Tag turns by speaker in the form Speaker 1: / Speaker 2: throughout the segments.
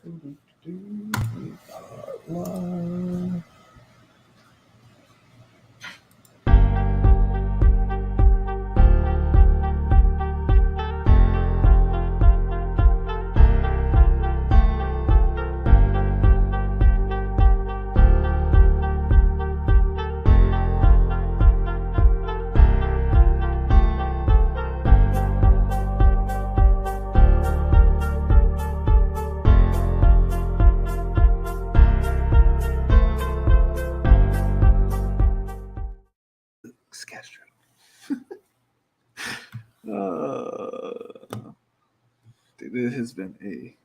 Speaker 1: Dude, it has been a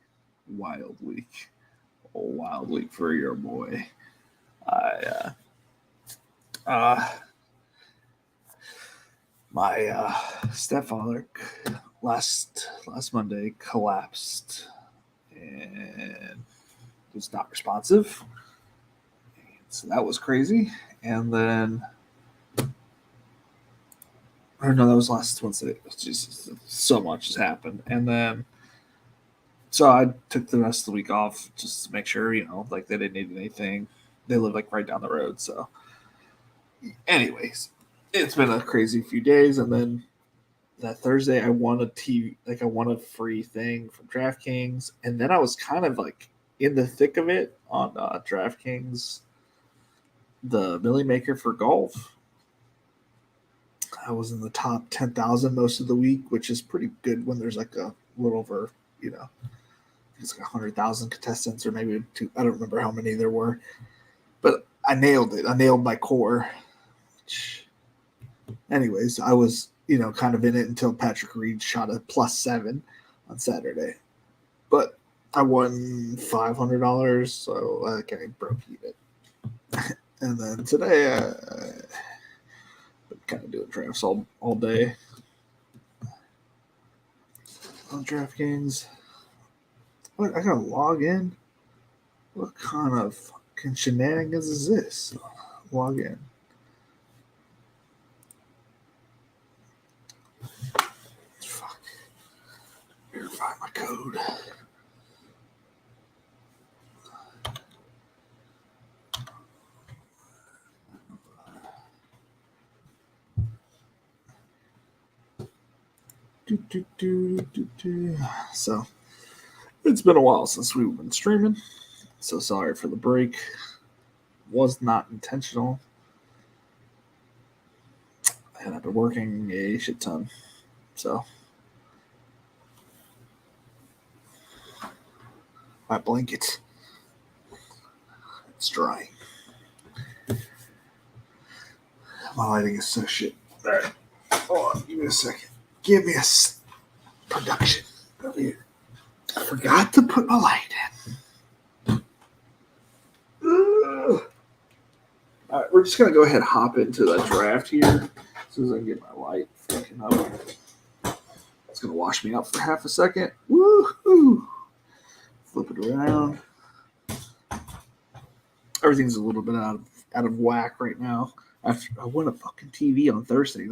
Speaker 1: wild week. A wild week for your boy. My stepfather last Monday collapsed and was not responsive. So that was crazy. And then, or no, that was last Wednesday. Jesus, so much has happened. And then, so I took the rest of the week off just to make sure, like they didn't need anything. They live like right down the road. So, anyways, it's been a crazy few days. And then that Thursday, I won I won a free thing from Draftkings. And then I was kind of like in the thick of it on Draftkings, the Millie Maker for golf. I was in the top 10,000 most of the week, which is pretty good when there's like a little over, it's like 100,000 contestants or maybe two. I don't remember how many there were, but I nailed it. I nailed my core. Anyways, I was, kind of in it until Patrick Reed shot a +7 on Saturday, but I won $500, so I kind of broke even. And then today, I've been kind of doing drafts all day on DraftKings. What, I gotta log in? What kind of fucking shenanigans is this? Log in. Fuck. Verify my code. So, it's been a while since we've been streaming. So sorry for the break. Was not intentional. And I've been working a shit ton. So my blanket, it's drying. My lighting is so shit. All right. Hold on. Give me a second. Give me a production. Over here. I forgot to put my light in. All right, we're just going to go ahead and hop into the draft here as soon as I get my light fucking up. It's going to wash me out for half a second. Woo-hoo! Flip it around. Everything's a little bit out of whack right now. I won a fucking TV on Thursday.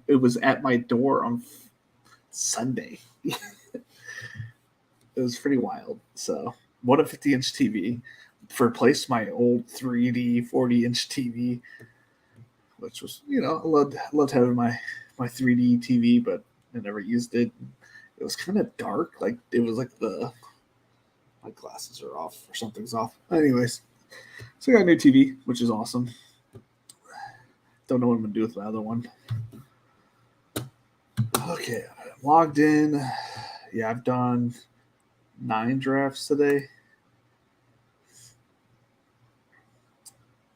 Speaker 1: It was at my door on Sunday. It was pretty wild. So, what a 50-inch TV. Replaced my old 3D 40-inch TV, which was, I loved having my 3D TV, but I never used it. It was kind of dark. Like, it was like my glasses are off or something's off. Anyways, so I got a new TV, which is awesome. Don't know what I'm going to do with my other one. Okay, I'm logged in. Yeah, I've done 9 drafts today.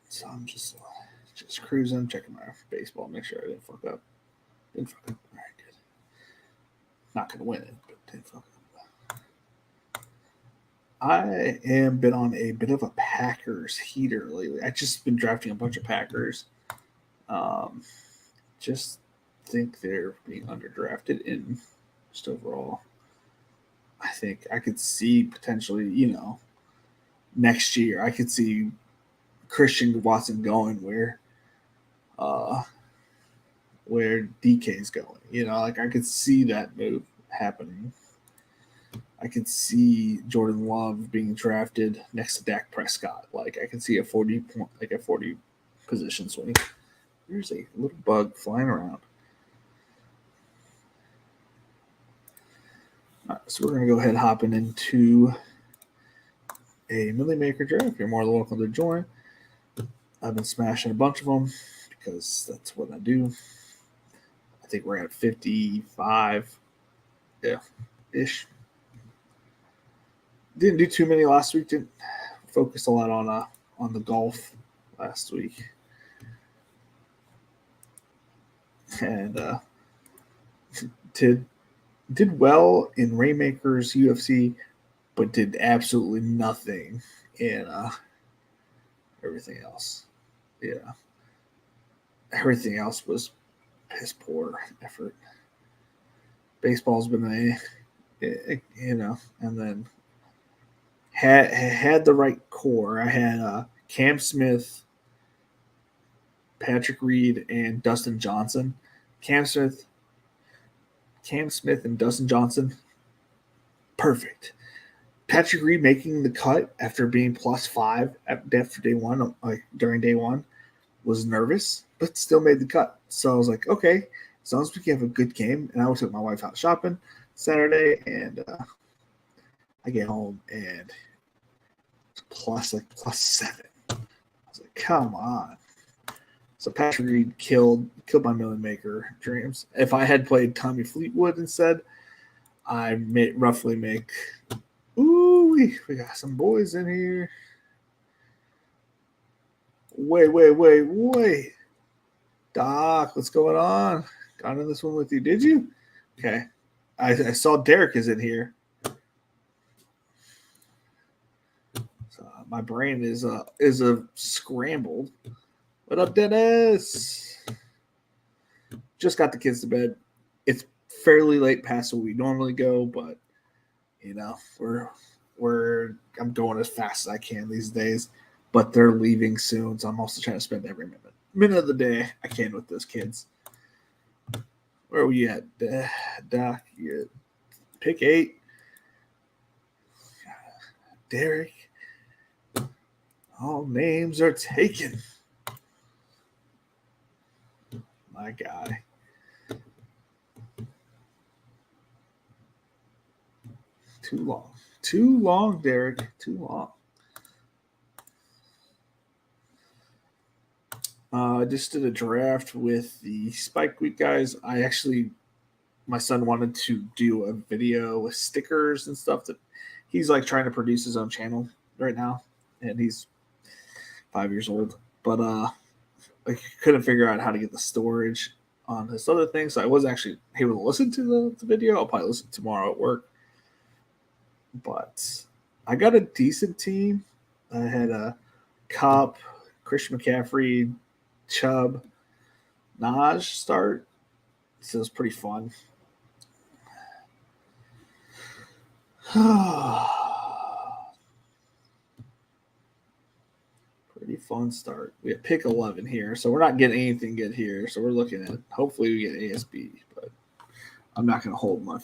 Speaker 1: So I'm just cruising, checking my baseball, make sure I didn't fuck up. Didn't fuck up. All right, good. Not going to win it, but didn't fuck up. I am been on a bit of a Packers heater lately. I just been drafting a bunch of Packers. Just think they're being underdrafted in just overall. I think I could see potentially, next year I could see Christian Watson going where DK is going. Like I could see that move happening. I could see Jordan Love being drafted next to Dak Prescott. Like I can see a 40 position swing. There's a little bug flying around. All right, so we're gonna go ahead hopping into a Millie Maker draft. You're more than welcome to join. I've been smashing a bunch of them because that's what I do. I think we're at 55, ish. Didn't do too many last week. Didn't focus a lot on the golf last week, and did well in Rainmakers UFC, but did absolutely nothing in everything else. Yeah, everything else was piss poor effort. Baseball's been and then had the right core. I had Cam Smith, Patrick Reed, and Dustin Johnson. Cam Smith, and Dustin Johnson, perfect. Patrick Reed making the cut after being +5 after day one, like during day one, was nervous, but still made the cut. So I was like, okay, as long as we can have a good game. And I took my wife out shopping Saturday, and I get home and +7. I was like, come on. So Patrick Reed killed my Million Maker dreams. If I had played Tommy Fleetwood instead, I roughly make. Ooh, we got some boys in here. Wait. Doc, what's going on? Got in this one with you, did you? Okay. I saw Derek is in here. So my brain is scrambled. What up, Dennis? Just got the kids to bed. It's fairly late past what we normally go, but I'm going as fast as I can these days. But they're leaving soon, so I'm also trying to spend every minute of the day I can with those kids. Where are we at, Doc? You pick 8. Derek. All names are taken. My guy. Too long, Derek. Too long. I just did a draft with the Spike Week guys. My son wanted to do a video with stickers and stuff that he's like trying to produce his own channel right now, and he's 5 years old. But I couldn't figure out how to get the storage on this other thing, so I wasn't actually able to listen to the video. I'll probably listen tomorrow at work. But I got a decent team. I had a Cup, Christian McCaffrey, Chubb, Naj start. So it was pretty fun. Pretty fun start. We have pick 11 here, so we're not getting anything good here. So we're looking at hopefully we get ASB, but I'm not going to hold my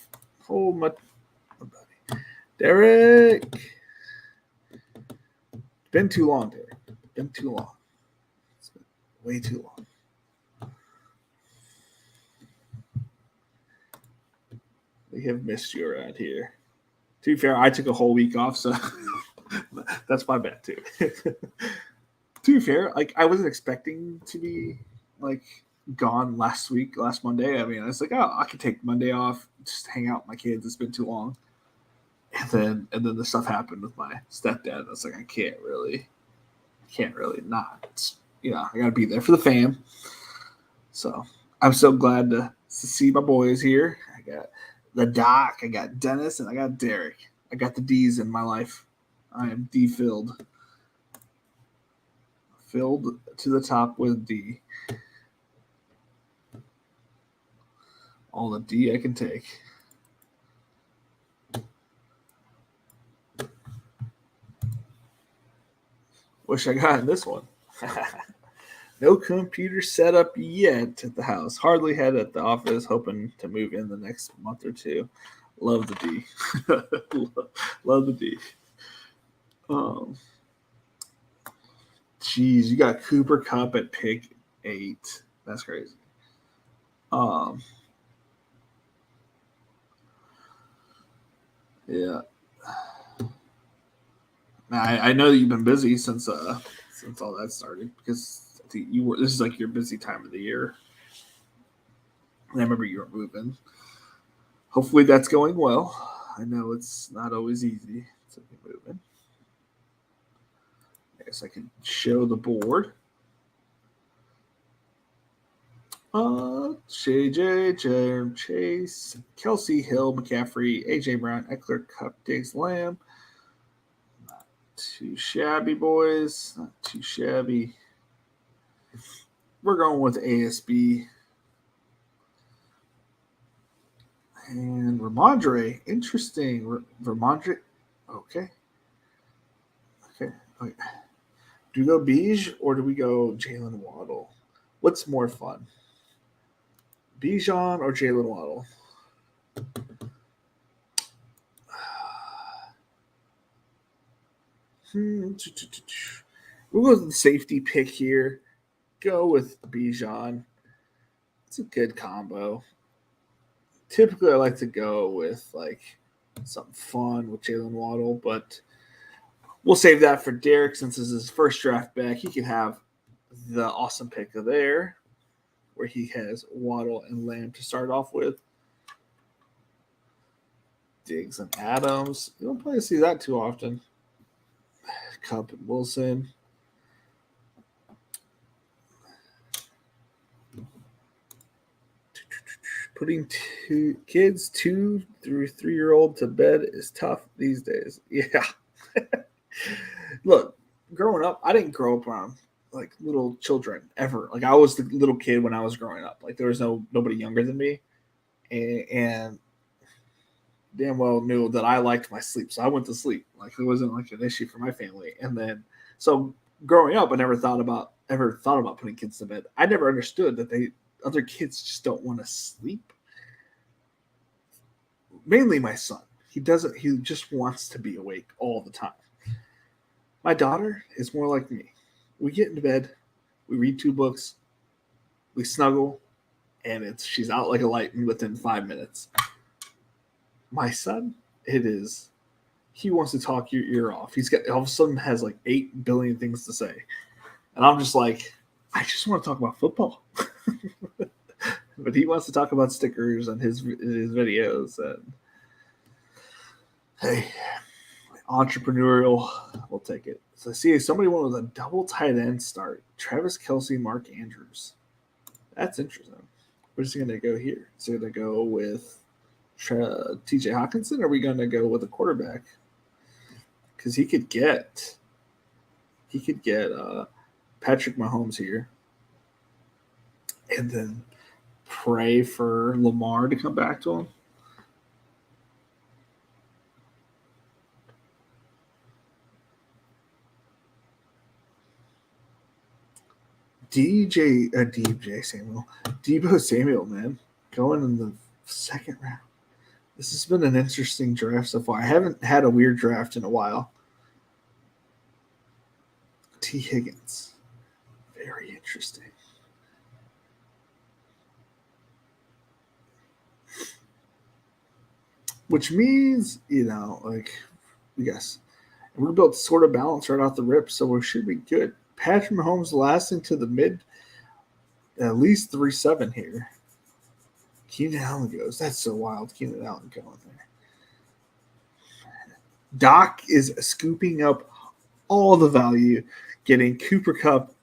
Speaker 1: buddy. Derek. Been too long, Derek. Been too long. It's been way too long. We have missed you around here. To be fair, I took a whole week off, so that's my bad too. To be fair, I wasn't expecting to be gone last Monday. I mean, I was like, oh, I could take Monday off, just hang out with my kids. It's been too long. And then the stuff happened with my stepdad. I was like, I can't really not. I got to be there for the fam. So I'm so glad to see my boys here. I got the Doc, I got Dennis, and I got Derek. I got the D's in my life. I am D-filled. Filled to the top with D. All the D I can take. Wish I got in this one. No computer setup yet at the house. Hardly had at the office, hoping to move in the next month or two. Love the D. Love the D. Um, Jeez, you got Cooper Cup at pick 8. That's crazy. Yeah. I know that you've been busy since all that started because I think you were. This is like your busy time of the year. And I remember you were moving. Hopefully that's going well. I know it's not always easy to be moving. I guess I can show the board. JJ, Chase, Kelsey, Hill, McCaffrey, AJ Brown, Eckler, Cup, Diggs, Lamb. Not too shabby, boys. Not too shabby. We're going with ASB. And Ramondre. Interesting. Ramondre. Okay. Okay. Do we go Beige or do we go Jalen Waddle? What's more fun? Bijan or Jalen Waddle? We'll go with the safety pick here. Go with Bijan. It's a good combo. Typically, I like to go with like something fun with Jalen Waddle, but we'll save that for Derek since this is his first draft back. He can have the awesome pick there, where he has Waddle and Lamb to start off with. Diggs and Adams. You don't probably see that too often. Cup and Wilson. Putting kids 2 through 3-year-old to bed is tough these days. Yeah. Look, growing up, I didn't grow up around like little children ever. Like I was the little kid when I was growing up. Like there was nobody younger than me, and damn well knew that I liked my sleep, so I went to sleep. Like it wasn't like an issue for my family. And then so growing up, I never thought about putting kids to bed. I never understood that other kids just don't want to sleep. Mainly my son. He just wants to be awake all the time. My daughter is more like me. We get into bed, we read 2 books, we snuggle, and she's out like a light within 5 minutes. My son, he wants to talk your ear off. He's got all of a sudden has like 8 billion things to say. And I'm just like, I just want to talk about football. But he wants to talk about stickers and his videos. And hey, entrepreneurial, we'll take it. So I see somebody went with a double tight end start. Travis Kelce, Mark Andrews. That's interesting. Where's he going to go here? Is he going to go with TJ Hawkinson? Or are we going to go with a quarterback? Because he could get Patrick Mahomes here. And then pray for Lamar to come back to him. Debo Samuel, man, going in the 2nd round. This has been an interesting draft so far. I haven't had a weird draft in a while. T. Higgins, very interesting. Which means, yes, we're built sort of balance right off the rip, so we should be good. Patrick Mahomes lasting to the mid, at least 3-7 here. Keenan Allen goes. That's so wild. Keenan Allen going there. Doc is scooping up all the value, getting Cooper Kupp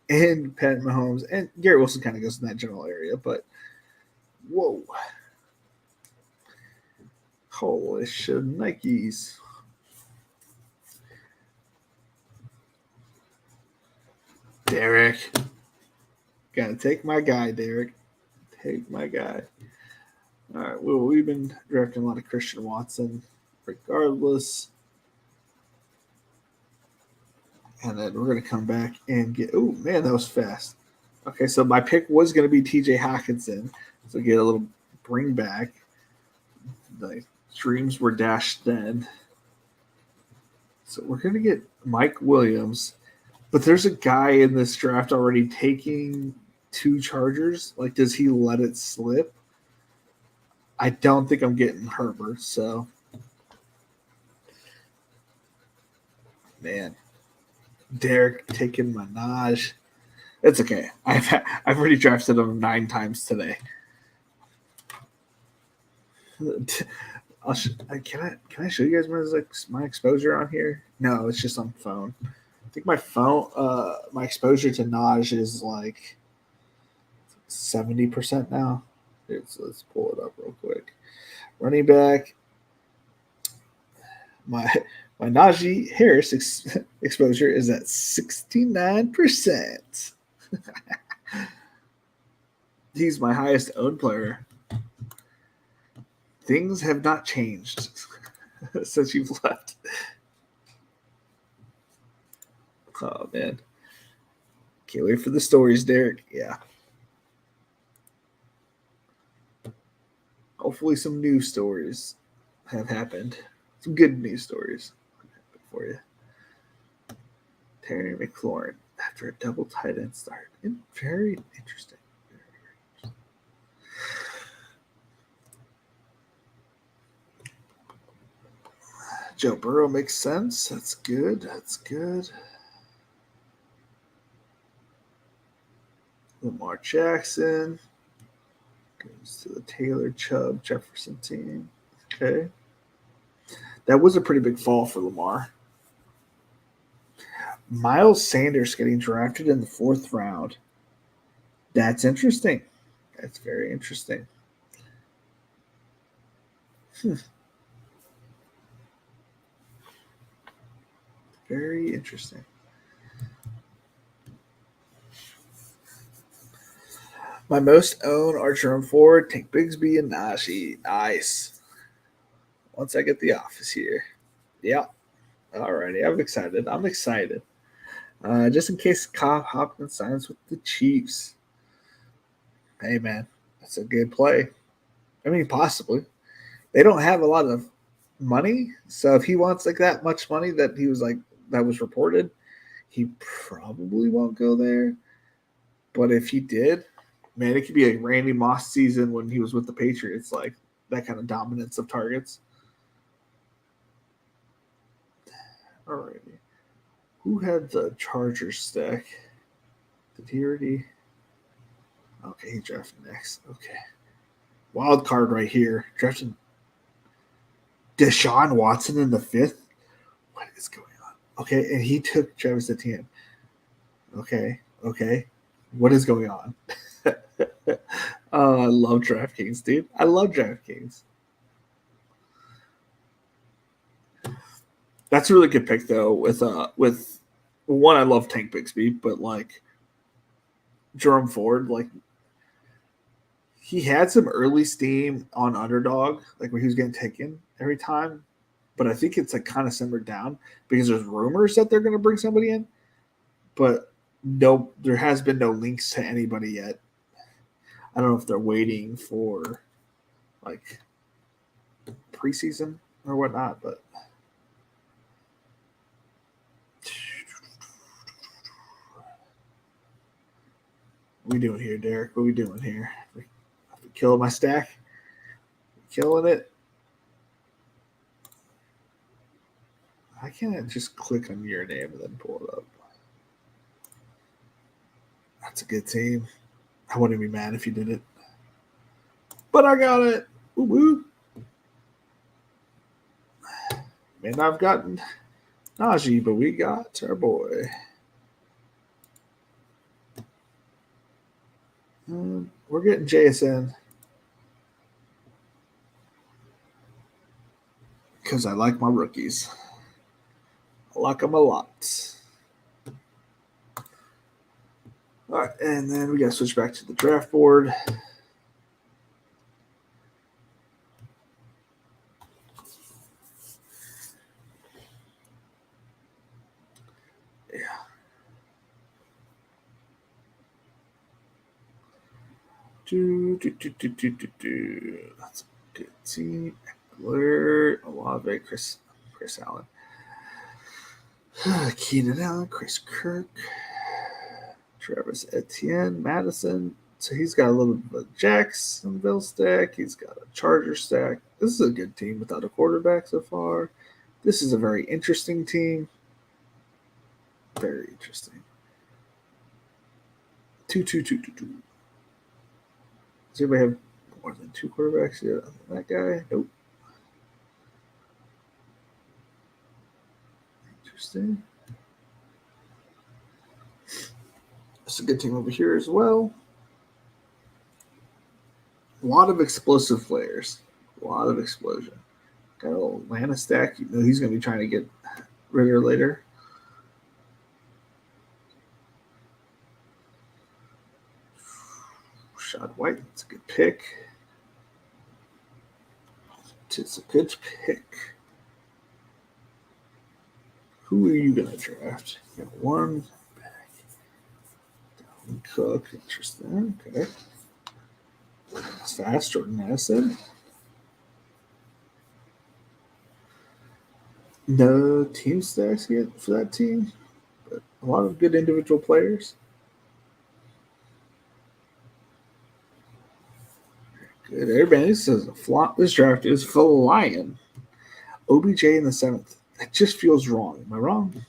Speaker 1: and Pat Mahomes, and Garrett Wilson kind of goes in that general area, but whoa. Holy shit, Nikes. Derek. Gotta take my guy, Derek. Take my guy. All right, well, we've been drafting a lot of Christian Watson regardless. And then we're going to come back and get – oh, man, that was fast. Okay, so my pick was going to be TJ Hawkinson. So get a little bring back. Dreams were dashed then. So we're going to get Mike Williams. But there's a guy in this draft already taking 2 Chargers. Like, does he let it slip? I don't think I'm getting Herbert. So, man, Derek taking Minaj. It's okay. I've already drafted him 9 times today. Can I show you guys my exposure on here? No, it's just on phone. I think my phone my exposure to Naj is like 70% now. Let's pull it up real quick. Running back, my Najee Harris exposure is at 69%. He's my highest owned player. Things have not changed since you've left. Oh man, can't wait for the stories, Derek. Yeah. Hopefully, some news stories have happened. Some good news stories for you. Terry McLaurin after a double tight end start. Very interesting. Joe Burrow makes sense. That's good. That's good. Lamar Jackson goes to the Taylor Chubb Jefferson team. Okay. That was a pretty big fall for Lamar. Miles Sanders getting drafted in the 4th round. That's interesting. That's very interesting. Very interesting. My most owned are Jerome Ford, Tank Bigsby, and Najee. Nice. Once I get the office here. Yeah. Alrighty. I'm excited. Just in case Cobb Hopkins signs with the Chiefs. Hey, man. That's a good play. I mean, possibly. They don't have a lot of money. So if he wants like that much money that he was like, that was reported, he probably won't go there. But if he did, man, it could be a Randy Moss season when he was with the Patriots, like that kind of dominance of targets. Alrighty. Who had the Chargers stack? Did he already? Okay, he drafted next. Okay. Wild card right here. Drafted Deshaun Watson in the 5th. What is going on? Okay, and he took Travis Etienne. Okay. What is going on? I love DraftKings, dude. I love DraftKings. That's a really good pick though. With one, I love Tank Bigsby, but like Jerome Ford, like he had some early steam on underdog, like when he was getting taken every time. But I think it's like kind of simmered down because there's rumors that they're going to bring somebody in, but no, there has been no links to anybody yet. I don't know if they're waiting for like preseason or whatnot, but what we doing here, Derek? What we doing here? Killing my stack? Killing it? I can't just click on your name and then pull it up. That's a good team. I wouldn't be mad if you did it. But I got it. Woo-woo. Man, I've gotten Najee, but we got our boy. We're getting JSN. Because I like my rookies. I like them a lot. All right, and then we got to switch back to the draft board. Yeah. That's a good team. Eckler, Olave, Chris Allen. Keenan Allen, Chris Kirk, Travis Etienne, Madison. So he's got a little bit of Jacksonville stack. He's got a Charger stack. This is a good team without a quarterback so far. This is a very interesting team. Very interesting. 2-2-2-2-2. Does anybody have more than 2 quarterbacks yet? That guy? Nope. Interesting. It's a good team over here as well. A lot of explosive players. A lot of explosion. Got a little Atlanta stack. You know he's going to be trying to get rid of later. Rashad White. That's a good pick. It's a good pick. Who are you going to draft? You got one back. Dalvin Cook. Interesting. Okay. That's fast. Jordan Addison. No team stacks yet for that team, but a lot of good individual players. Good. Everybody, this is a flop. This draft is flying. OBJ in the 7th. That just feels wrong. Am I wrong?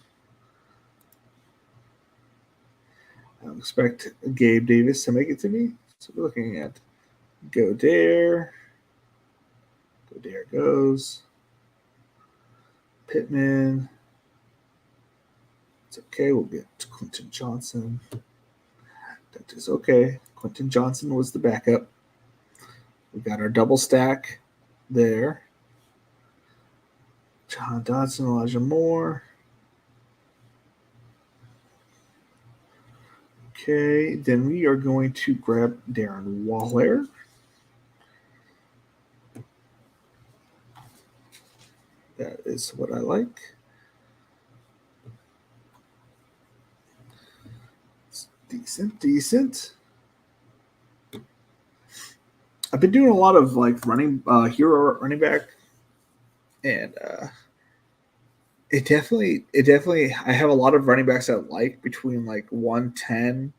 Speaker 1: I don't expect Gabe Davis to make it to me. So we're looking at Godare. Godare goes. Pittman. It's okay. We'll get Quentin Johnson. That is okay. Quentin Johnson was the backup. We got our double stack there. John Dodson, Elijah Moore. Okay, then we are going to grab Darren Waller. That is what I like. It's decent. I've been doing a lot of like hero running back, and it definitely. I have a lot of running backs I like between like 110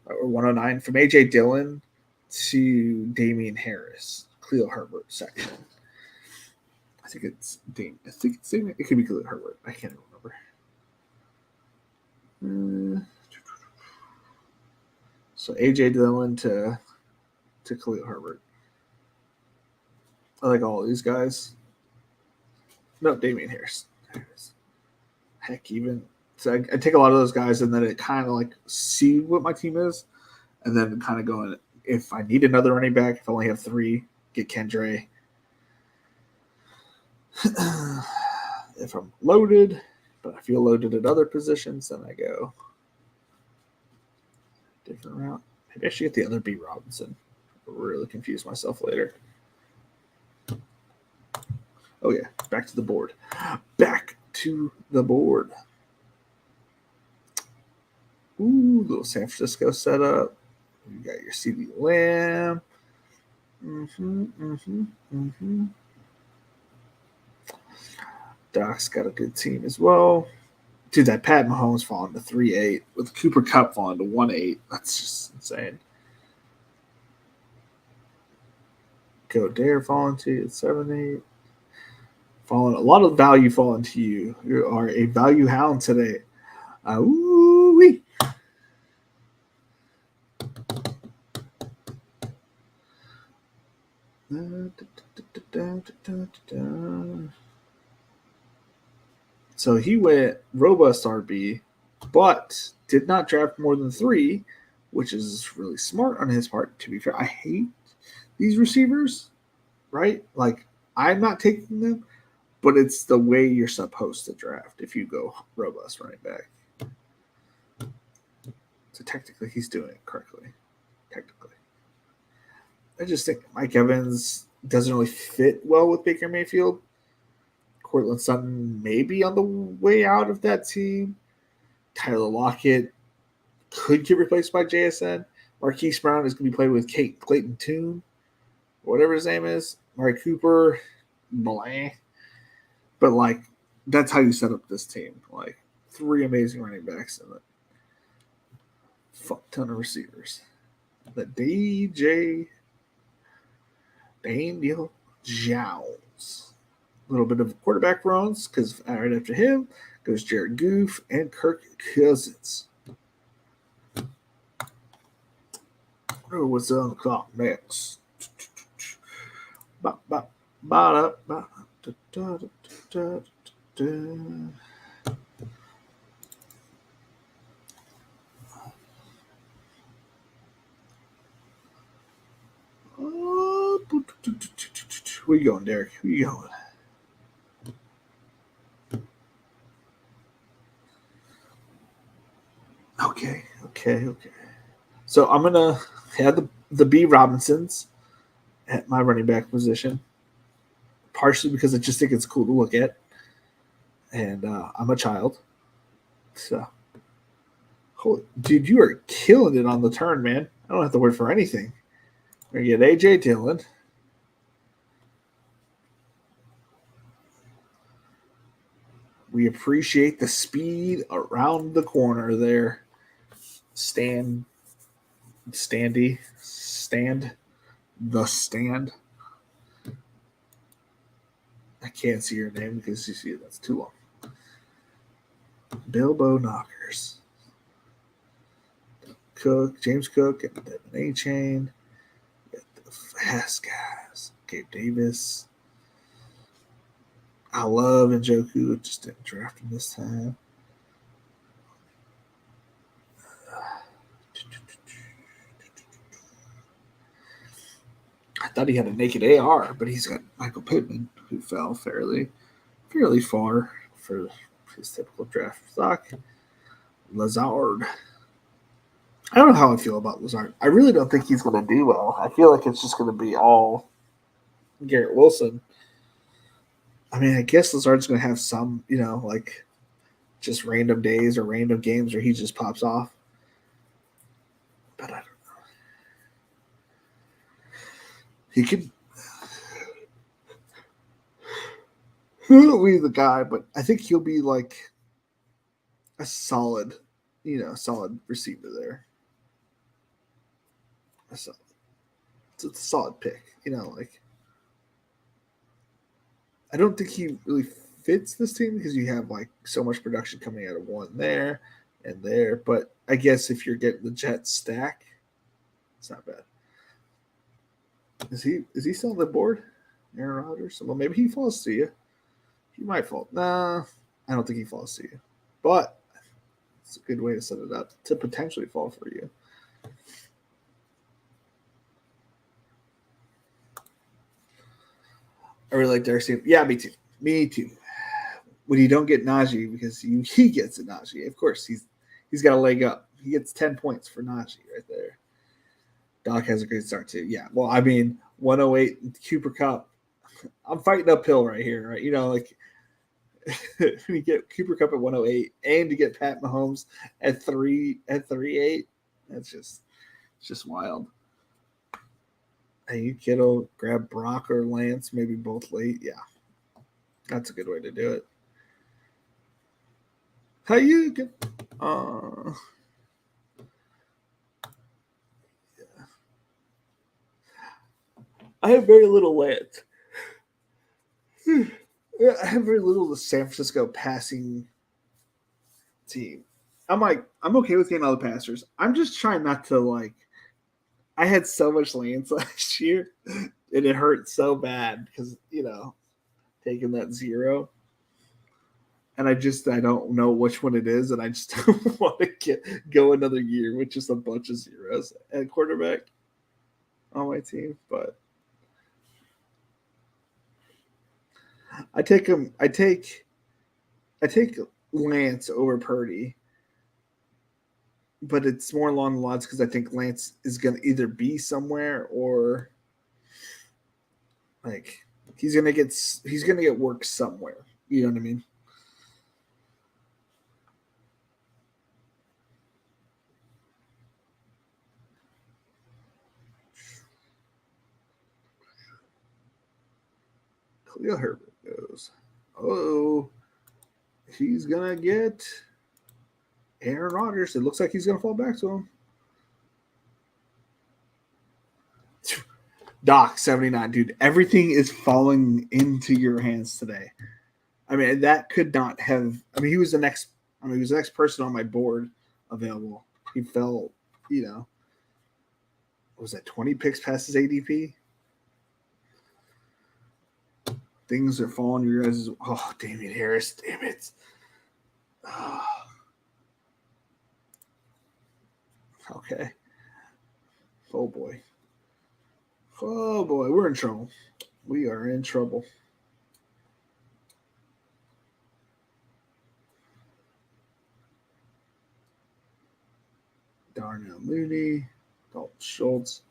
Speaker 1: or 109 from AJ Dillon to Damian Harris, Khalil Herbert section. I think it's Damian. It could be Khalil Herbert. I can't remember. So AJ Dillon to Khalil Herbert. I like all of these guys. No, Damian Harris. Heck, even so, I take a lot of those guys, and then it kind of like see what my team is, and then kind of going. If I need another running back, if I only have 3, get Kendre. If I'm loaded, but I feel loaded at other positions, then I go different route. Maybe I should get the other B. Robinson. I'll really confuse myself later. Oh, yeah. Back to the board. Ooh, little San Francisco setup. You got your CD Lamb. Doc's got a good team as well. Dude, that Pat Mahomes falling to 3-8 with Cooper Kupp falling to 1-8. That's just insane. Godare falling to you at 7-8. A lot of value falling to you. You are a value hound today. Ooh-wee. So he went robust RB, but did not draft more than 3, which is really smart on his part. To be fair, I hate these receivers, right? Like, I'm not taking them, but it's the way you're supposed to draft if you go robust running back. So technically, he's doing it correctly. Technically. I just think Mike Evans doesn't really fit well with Baker Mayfield. Cortland Sutton may be on the way out of that team. Tyler Lockett could get replaced by JSN. Marquise Brown is going to be playing with Clayton Tune, whatever his name is. Mari Cooper blah. But like that's how you set up this team. Like 3 amazing running backs and a fuck ton of receivers. The DJ Daniel Jones. A little bit of quarterback runs because right after him goes Jared Goof and Kirk Cousins. Oh, what's on the clock next? Where you going, Derek? Where you going? Okay. So I'm gonna have the B Robinsons at my running back position, partially because I just think it's cool to look at, and I'm a child. So, holy, dude, you are killing it on the turn, man. I don't have to wait for anything. We're gonna get AJ Dillon. We appreciate the speed around the corner there. Stand. The stand. I can't see your name because you see that's too long. Bilbo Knockers. Cook, James Cook, and Devin A. Chain. Got the fast guys. Gabe Davis. I love Njoku. Just didn't draft him this time. I thought he had a naked AR, but he's got Michael Pittman, who fell fairly far for his typical draft stock. Lazard. I don't know how I feel about Lazard. I really don't think he's going to do well. I feel like it's just going to be all Garrett Wilson. I mean, I guess Lazard's going to have some, like just random days or random games where he just pops off. But I don't know. He could. He'll be the guy, but I think he'll be like a solid receiver there. It's a solid pick. Like I don't think he really fits this team because you have like so much production coming out of one there and there. But I guess if you're getting the Jets stack, it's not bad. Is he still on the board? Aaron Rodgers? Well, maybe he falls to you. He might fall. Nah, I don't think he falls to you. But it's a good way to set it up to potentially fall for you. I really like Darcy. Yeah, me too. Me too. When you don't get Najee because he gets it, Najee. Of course, he's got a leg up. He gets 10 points for Najee right there. Doc has a great start too. Yeah. Well, I mean, 108 Cooper Cup. I'm fighting uphill right here, right? Like you get Cooper Cup at 108 and to get Pat Mahomes at 3.8. That's just wild. And you Kittle, grab Brock or Lance, maybe both late. Yeah. That's a good way to do it. How you get yeah. I have very little Lance. I have very little the San Francisco passing team. I'm okay with getting all the passers. I'm just trying not to like. I had so much Lance last year, and it hurt so bad because taking that 0, and I don't know which one it is, and I just don't want to go another year with just a bunch of zeros at quarterback on my team. But I take him. I take Lance over Purdy, but it's more along the lines because I think Lance is going to either be somewhere or like he's going to get work somewhere. You know what I mean? Khalil Herbert goes. Oh, he's gonna get Aaron Rodgers. It looks like he's gonna fall back to him. Doc 79, dude. Everything is falling into your hands today. I mean, that could not have. I mean, he was the next. I mean, he was the next person on my board available. He fell. What was that 20 picks past his ADP? Things are falling. Your guys. Oh, Damian Harris. Damn it. Oh. Okay. Oh boy. Oh boy. We're in trouble. We are in trouble. Darnell Mooney, Dalton Schultz.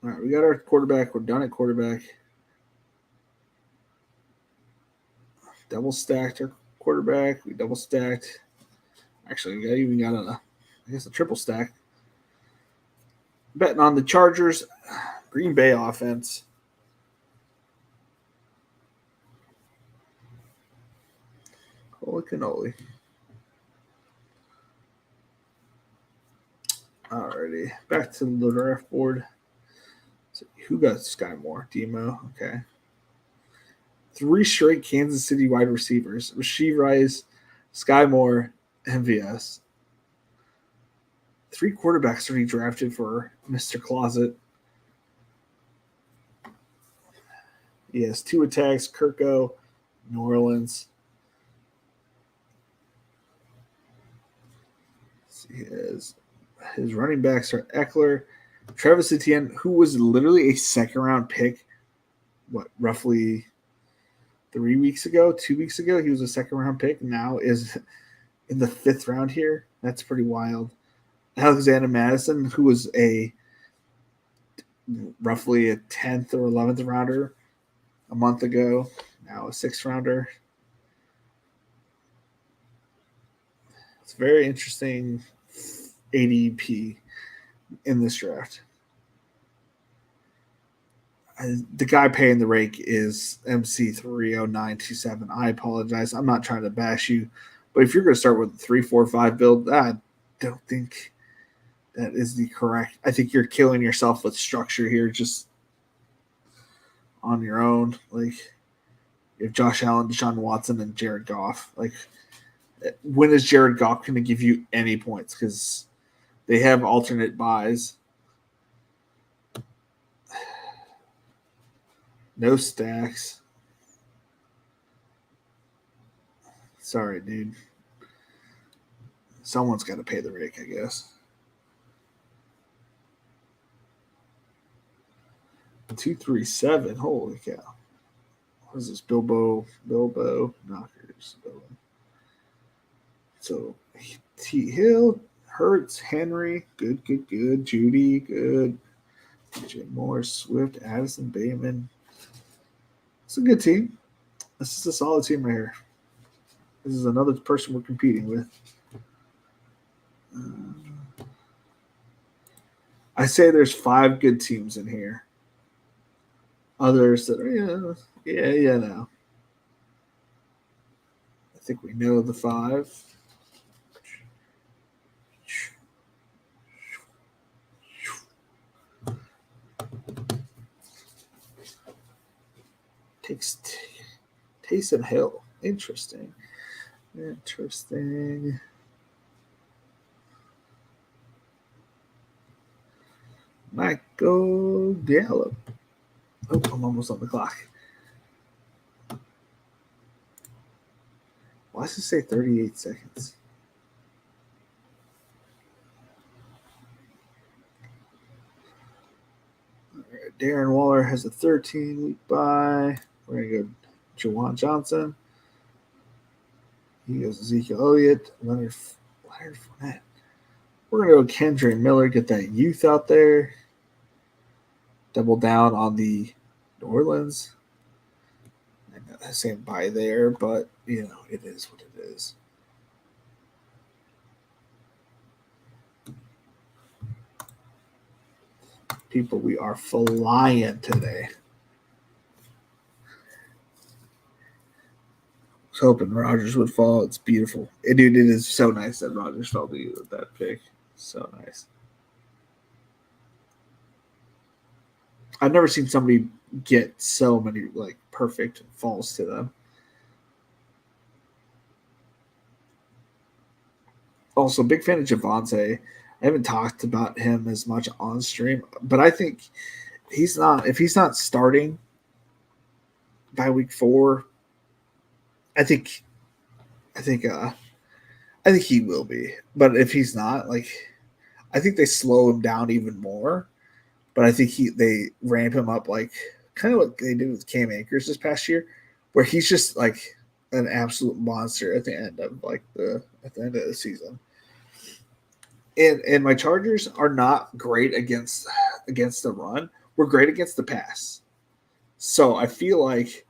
Speaker 1: All right, we got our quarterback. We're done at quarterback. Double stacked our quarterback. We double stacked. Actually, we even got a triple stack. Betting on the Chargers, Green Bay offense. Holy cannoli. Alrighty, back to the draft board. So who got Sky Moore? Demo. Okay. 3 straight Kansas City wide receivers. Rasheed Rice, Sky Moore, MVS. 3 quarterbacks already drafted for Mr. Closet. He has 2 attacks, Kirko, New Orleans. His running backs are Eckler, Travis Etienne, who was literally a second-round pick, roughly 3 weeks ago, 2 weeks ago? He was a second-round pick. Now is in the 5th round here. That's pretty wild. Alexander Madison, who was roughly a 10th or 11th rounder a month ago, now a 6th rounder. It's very interesting ADP in this draft. The guy paying the rake is MC30927. I apologize. I'm not trying to bash you, but if you're going to start with a 3-4-5 build, I don't think that is the correct. I think you're killing yourself with structure here just on your own. Like, if Josh Allen, Deshaun Watson, and Jared Goff, like, when is Jared Goff going to give you any points? Because they have alternate buys. No stacks. Sorry, dude. Someone's got to pay the rake, I guess. 237. Holy cow. What is this? Bilbo Knockers. So T Hill, Hurts, Henry, good. Judy, good. DJ Moore, Swift, Addison, Bateman. It's a good team. This is a solid team right here. This is another person we're competing with. I say there's 5 good teams in here. Others that are, no. I think we know the 5. Taysom Hill. Interesting. Michael Gallup. Oh, I'm almost on the clock. Why does it say 38 seconds? All right, Darren Waller has a 13-week bye. We're going to go Jawan Johnson. He goes Ezekiel Elliott, Leonard Fournette. We're going to go Kendre Miller, get that youth out there. Double down on the New Orleans. I know that same buy there, but, it is what it is. People, we are flying today. was hoping Rodgers would fall. It's beautiful. Dude, it is so nice that Rodgers fell to you with that pick. So nice. I've never seen somebody get so many like perfect falls to them. Also, big fan of Javante. I haven't talked about him as much on stream, but I think he's not. If he's not starting by week 4, I think, I think, I think he will be. But if he's not, like, I think they slow him down even more. But I think they ramp him up like kind of what they did with Cam Akers this past year, where he's just like an absolute monster at the end of the season. And my Chargers are not great against the run. We're great against the pass. So I feel like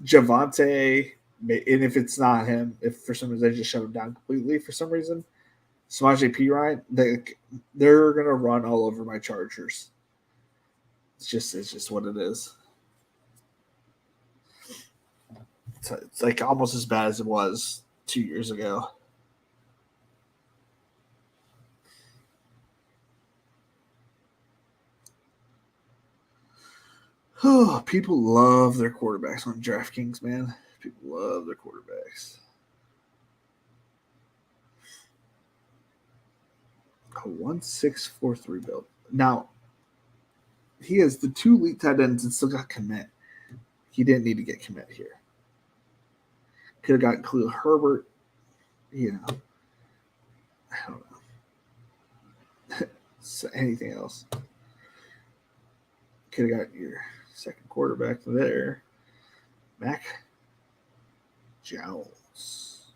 Speaker 1: Javante, and if it's not him, if for some reason they just shut him down completely for some reason, Samaje Perine, they're gonna run all over my Chargers. It's just what it is. It's like almost as bad as it was 2 years ago. Oh, people love their quarterbacks on DraftKings, man. People love their quarterbacks. A 1-6-4-3 build. Now, he has the 2 elite tight ends and still got commit. He didn't need to get commit here. Could have got Khalil Herbert. You know, I don't know. So anything else. Could have got your second quarterback there. Mac Jones.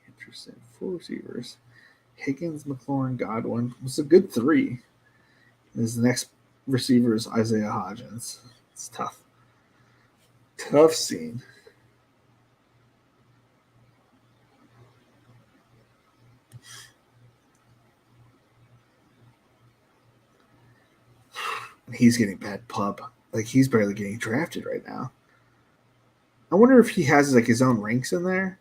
Speaker 1: Interesting. 4 receivers. Higgins, McLaurin, Godwin. Was a good 3. His next receiver is Isaiah Hodgins. It's tough. Tough scene. He's getting bad pub. Like he's barely getting drafted right now. I wonder if he has like his own ranks in there.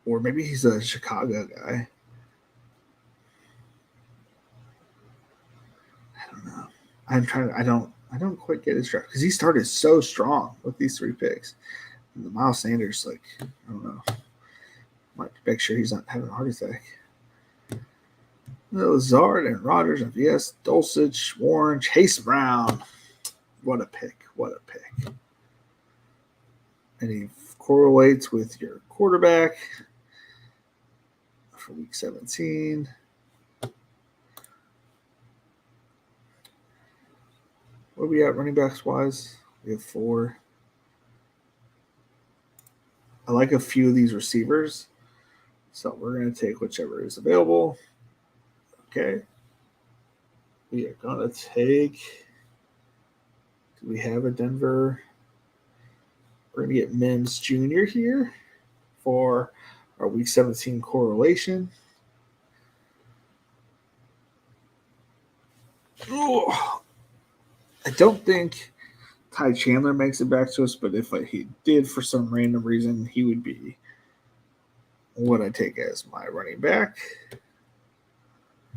Speaker 1: Or maybe he's a Chicago guy. I don't know. I don't quite get his draft because he started so strong with these 3 picks. And the Miles Sanders, like, I don't know. Might make sure he's not having a heart attack. Lazard and Rodgers and VS, Dulcich, Warren, Chase Brown. What a pick. What a pick. And he correlates with your quarterback for week 17. What are we at running backs wise? We have 4. I like a few of these receivers. So we're going to take whichever is available. Okay. We are going to take. Do we have a Denver? We're going to get Mims Jr. here for our week 17 correlation. Oh, I don't think Ty Chandler makes it back to us, but if he did for some random reason, he would be what I take as my running back.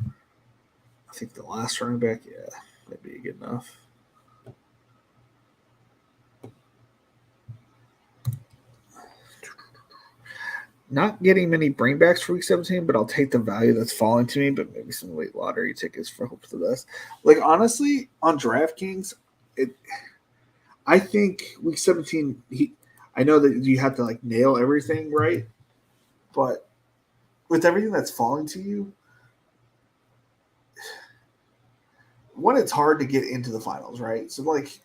Speaker 1: I think the last running back, yeah, that'd be good enough. Not getting many bringbacks for week 17, but I'll take the value that's falling to me, but maybe some late lottery tickets for hope for the best. Like, honestly, on DraftKings, I think week 17, I know that you have to, like, nail everything right, but with everything that's falling to you, one, it's hard to get into the finals, right? So, like,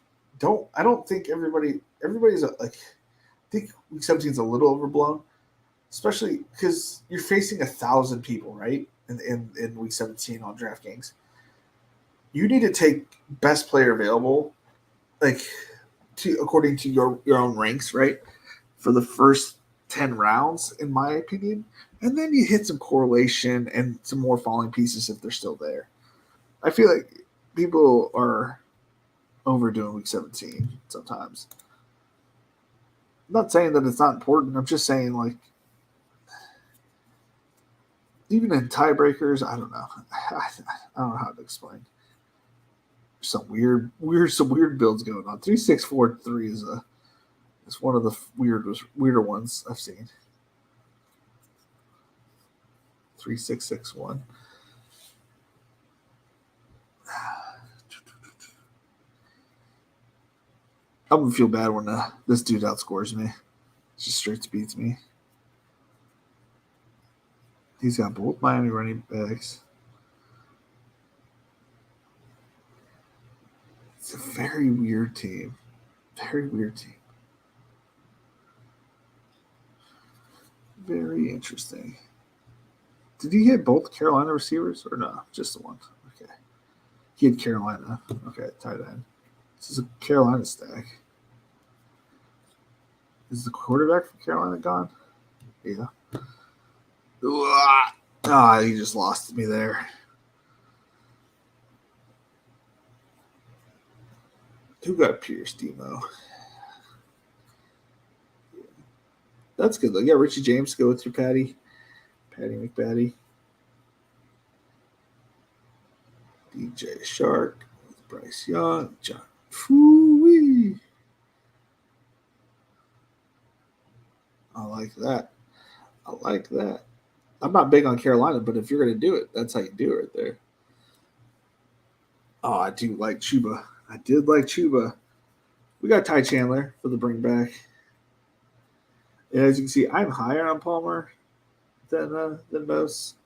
Speaker 1: I don't think everybody's, like, I think week 17 is a little overblown. Especially because you're facing 1,000 people, right? In week 17 on DraftKings, you need to take best player available, like according to your own ranks, right? For the first 10 rounds, in my opinion, and then you hit some correlation and some more falling pieces if they're still there. I feel like people are overdoing week 17 sometimes. I'm not saying that it's not important. I'm just saying, like, even in tiebreakers, I don't know. I don't know how to explain. Some weird builds going on. 3-6-4-3 is one of the weirder ones I've seen. 3-6-6-1. I'm gonna feel bad when this dude outscores me. Just straight beats me. He's got both Miami running backs. It's a very weird team. Very weird team. Very interesting. Did he hit both Carolina receivers or no? Just the one. Okay. He had Carolina. Okay, tight end. This is a Carolina stack. Is the quarterback from Carolina gone? Yeah. Ah, he just lost me there. Who got Pierce, Demo? That's good. Yeah, Richie James, go with your Patty. Patty McPatty. DJ Shark, Bryce Young, John Fooey. I like that. I like that. I'm not big on Carolina, but if you're going to do it, that's how you do it right there. Oh, I do like Chuba. I did like Chuba. We got Ty Chandler for the bring back. And as you can see, I'm higher on Palmer than most.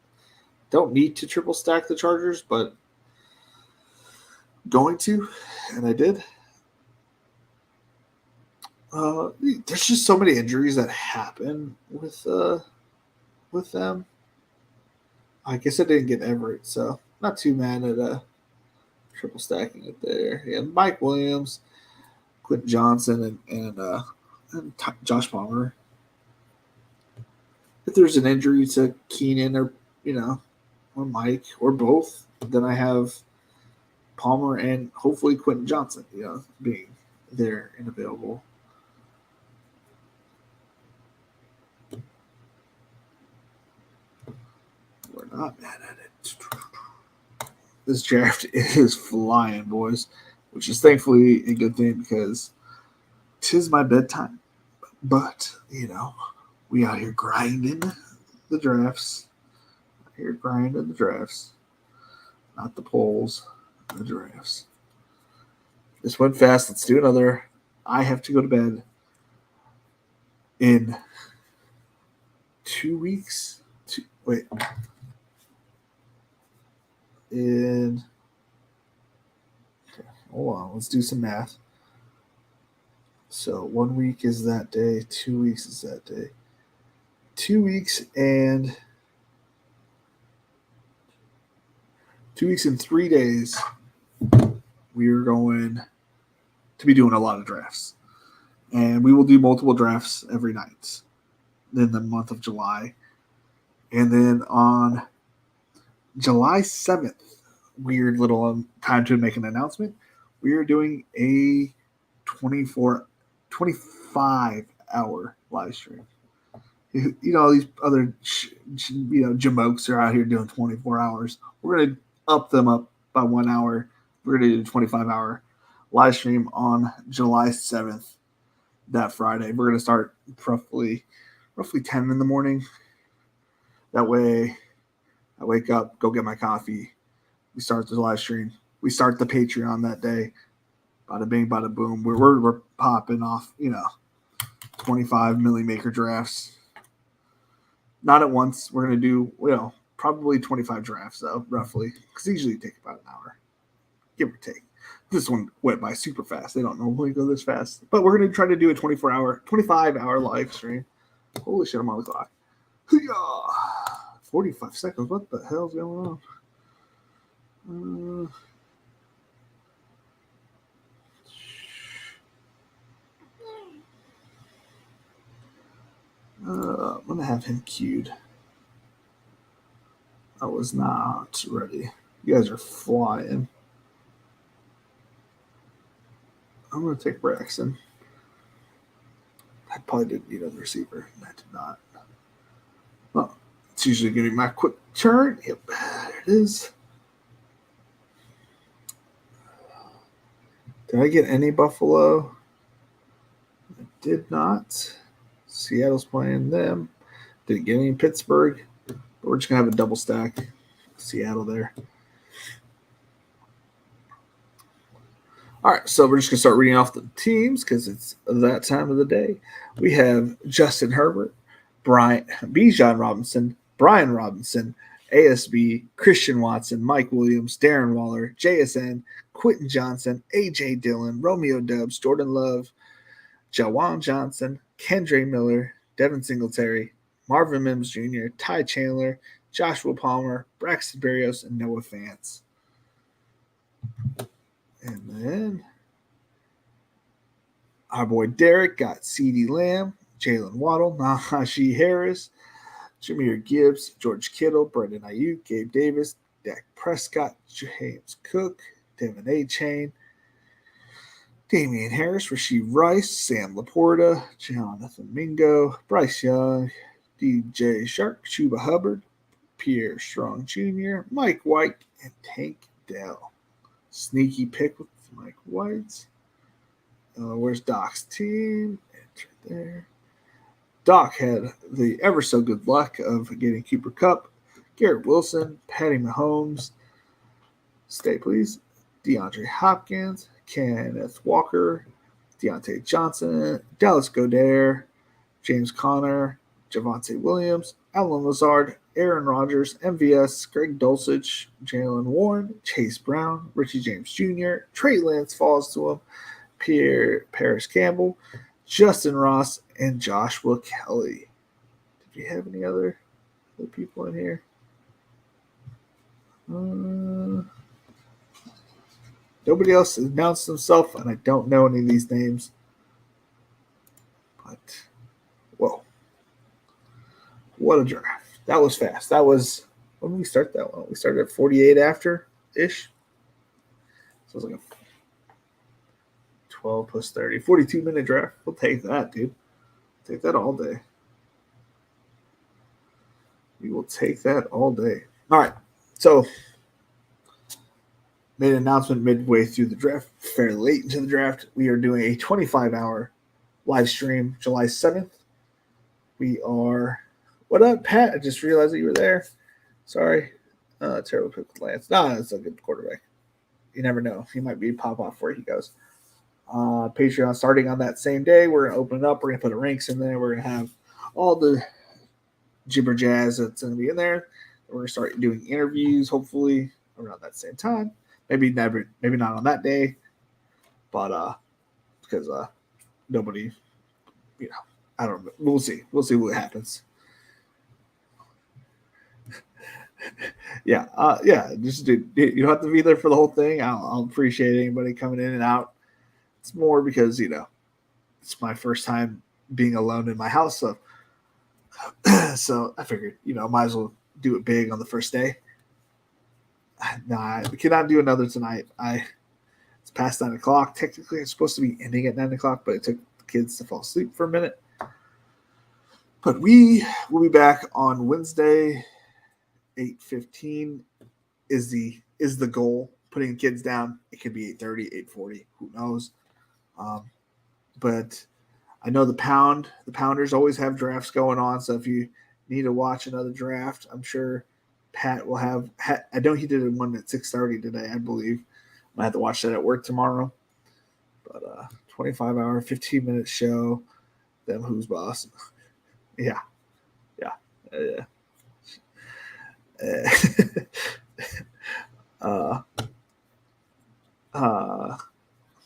Speaker 1: Don't need to triple stack the Chargers, but going to, and I did. There's just so many injuries that happen with them. I guess I didn't get Everett, so not too mad at triple stacking it there. Yeah, Mike Williams, Quentin Johnson, and Josh Palmer. If there's an injury to Keenan or or Mike or both, then I have Palmer and hopefully Quentin Johnson, being there and available. We're not mad at it. This draft is flying, boys, which is thankfully a good thing because 'tis my bedtime. But, we out here grinding the drafts. Here grinding the drafts. Not the polls, the drafts. This went fast. Let's do another. I have to go to bed in 2 weeks. Wait. Okay, hold on. Let's do some math. So 1 week is that day. 2 weeks is that day. 2 weeks and 2 weeks and 3 days. We are going to be doing a lot of drafts, and we will do multiple drafts every night in the month of July. And then on July 7th, weird little time to make an announcement. We are doing a 25 hour live stream. These other jamokes are out here doing 24 hours. We're going to up them up by 1 hour. We're going to do a 25-hour live stream on July 7th, that Friday. We're going to start roughly 10 in the morning. That way I wake up, go get my coffee. We start the live stream. We start the Patreon that day. Bada bing, bada boom. We're popping off, 25 milli maker drafts. Not at once. We're going to do, probably 25 drafts, though, roughly. Because they usually take about an hour, give or take. This one went by super fast. They don't normally go this fast. But we're going to try to do a 25-hour live stream. Holy shit, I'm on the clock. 45 seconds. What the hell's going on? I'm going to have him queued. I was not ready. You guys are flying. I'm going to take Braxton. I probably didn't need another receiver. I did not. Well, it's usually going to be my quick turn. Yep, there it is. Did I get any Buffalo? I did not. Seattle's playing them. Didn't get any Pittsburgh. But we're just going to have a double stack. Seattle there. All right, so we're just going to start reading off the teams because it's that time of the day. We have Justin Herbert, Bijan Robinson, Brian Robinson, ASB, Christian Watson, Mike Williams, Darren Waller, JSN, Quentin Johnson, AJ Dillon, Romeo Dubs, Jordan Love, Jawan Johnson, Kendre Miller, Devin Singletary, Marvin Mims Jr., Ty Chandler, Joshua Palmer, Braxton Berrios, and Noah Fant. And then our boy Derek got CeeDee Lamb, Jalen Waddle, Najee Harris, Jahmyr Gibbs, George Kittle, Brendan Ayuk, Gabe Davis, Dak Prescott, James Cook, Devin Achane, Damian Harris, Rashee Rice, Sam Laporta, Jonathan Mingo, Bryce Young, DJ Shark, Chuba Hubbard, Pierre Strong Jr., Mike White, and Tank Dell. Sneaky pick with Mike White. Where's Doc's team? It's right there. Doc had the ever so good luck of getting Cooper Kupp, Garrett Wilson, Patty Mahomes, stay please, DeAndre Hopkins, Kenneth Walker, Deontay Johnson, Dallas Goedert, James Conner, Javonte Williams, Alan Lazard, Aaron Rodgers, MVS, Greg Dulcich, Jalen Warren, Chase Brown, Richie James Jr., Trey Lance falls to him, Paris Campbell, Justin Ross, and Joshua Kelly. Did you have any other people in here? Nobody else announced himself, and I don't know any of these names. But, whoa. What a draft. That was fast. That was, when did we start that one? We started at 48 after-ish. So it was like a 12 plus 30, 42-minute draft. We'll take that, dude. Take that all day. We will take that all day. All right. So, made an announcement midway through the draft, fairly late into the draft. We are doing a 25-hour live stream July 7th. We are... What up, Pat? I just realized that you were there. Sorry. Terrible pick with Lance. No, that's a good quarterback. You never know. He might be pop off where he goes. Patreon starting on that same day. We're going to open it up. We're going to put the ranks in there. We're going to have all the jibber jazz that's going to be in there. We're going to start doing interviews, hopefully, around that same time. Maybe not on that day, but because nobody, I don't know. We'll see. We'll see what happens. Yeah. Just you don't have to be there for the whole thing. I'll appreciate anybody coming in and out. It's more because it's my first time being alone in my house, so I figured might as well do it big on the first day. Nah, we cannot do another tonight. It's past 9 o'clock. Technically, it's supposed to be ending at 9 o'clock, but it took the kids to fall asleep for a minute. But we will be back on Wednesday. 8:15 is the goal. Putting kids down, it could be 8:30, 8:40. Who knows? But I know the Pounders always have drafts going on. So if you need to watch another draft, I'm sure Pat will have. I know he did one at 6:30 today. I believe I might have to watch that at work tomorrow. But 25-hour, 15-minute show. Them who's boss? Yeah. What am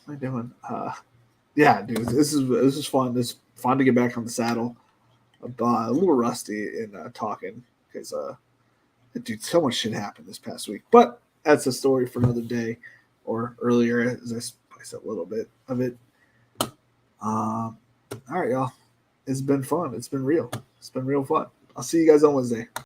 Speaker 1: I doing? Yeah, dude, this is fun. This is fun to get back on the saddle. A little rusty in talking because dude, so much shit happened this past week. But that's a story for another day, or earlier, as I spiced up a little bit of it. All right, y'all. It's been fun. It's been real. It's been real fun. I'll see you guys on Wednesday.